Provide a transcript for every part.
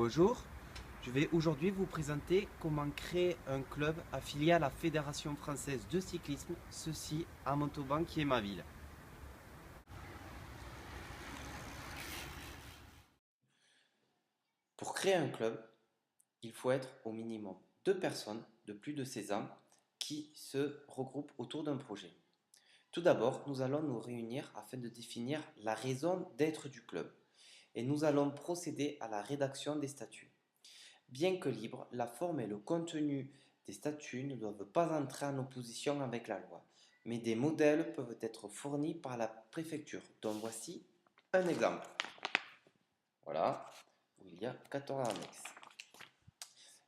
Bonjour, je vais aujourd'hui vous présenter comment créer un club affilié à la Fédération française de cyclisme, ceci à Montauban qui est ma ville. Pour créer un club, il faut être au minimum 2 personnes de plus de 16 ans qui se regroupent autour d'un projet. Tout d'abord, nous allons nous réunir afin de définir la raison d'être du club et nous allons procéder à la rédaction des statuts. Bien que libres, la forme et le contenu des statuts ne doivent pas entrer en opposition avec la loi, mais des modèles peuvent être fournis par la préfecture, dont voici un exemple. Voilà, où il y a 14 annexes.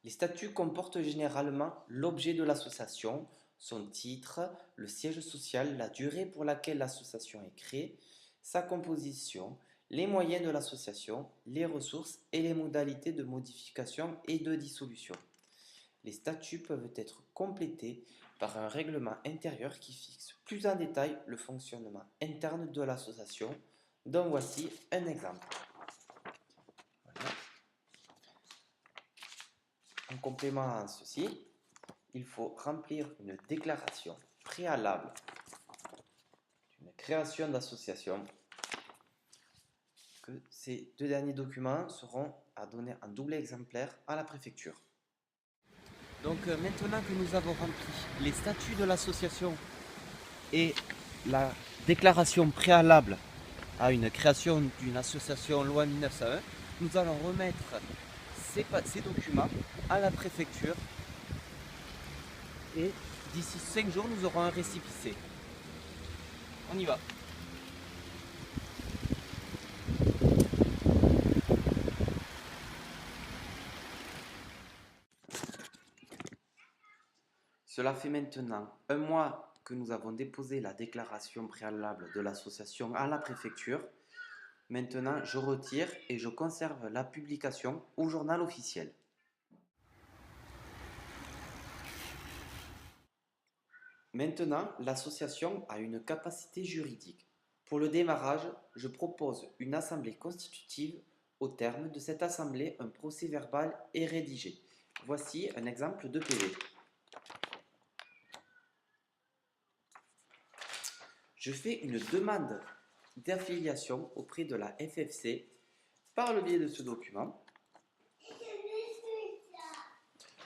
Les statuts comportent généralement l'objet de l'association, son titre, le siège social, la durée pour laquelle l'association est créée, sa composition, les moyens de l'association, les ressources et les modalités de modification et de dissolution. Les statuts peuvent être complétés par un règlement intérieur qui fixe plus en détail le fonctionnement interne de l'association, dont voici un exemple. Voilà. En complément à ceci, il faut remplir une déclaration préalable d'une création d'association. Que ces deux derniers documents seront à donner en double exemplaire à la préfecture. Donc maintenant que nous avons rempli les statuts de l'association et la déclaration préalable à une création d'une association loi 1901, nous allons remettre ces documents à la préfecture et d'ici 5 jours nous aurons un récépissé. On y va. Cela fait maintenant un mois que nous avons déposé la déclaration préalable de l'association à la préfecture. Maintenant, je retire et je conserve la publication au journal officiel. Maintenant, l'association a une capacité juridique. Pour le démarrage, je propose une assemblée constitutive. Au terme de cette assemblée, un procès-verbal est rédigé. Voici un exemple de PV. Je fais une demande d'affiliation auprès de la FFC par le biais de ce document.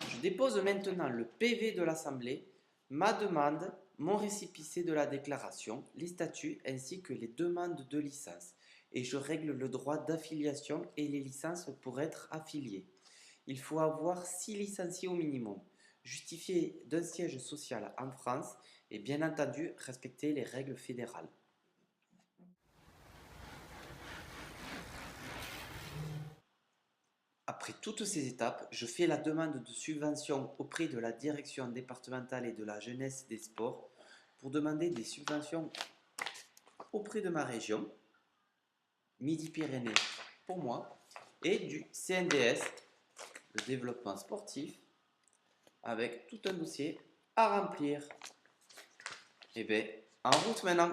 Je dépose maintenant le PV de l'Assemblée, ma demande, mon récépissé de la déclaration, les statuts ainsi que les demandes de licence et je règle le droit d'affiliation et les licences pour être affilié. Il faut avoir 6 licenciés au minimum, justifier d'un siège social en France et bien entendu respecter les règles fédérales. Après toutes ces étapes, je fais la demande de subvention auprès de la direction départementale et de la jeunesse et des sports pour demander des subventions auprès de ma région, Midi-Pyrénées pour moi, et du CNDS, le développement sportif, avec tout un dossier à remplir. Et bien, en route maintenant!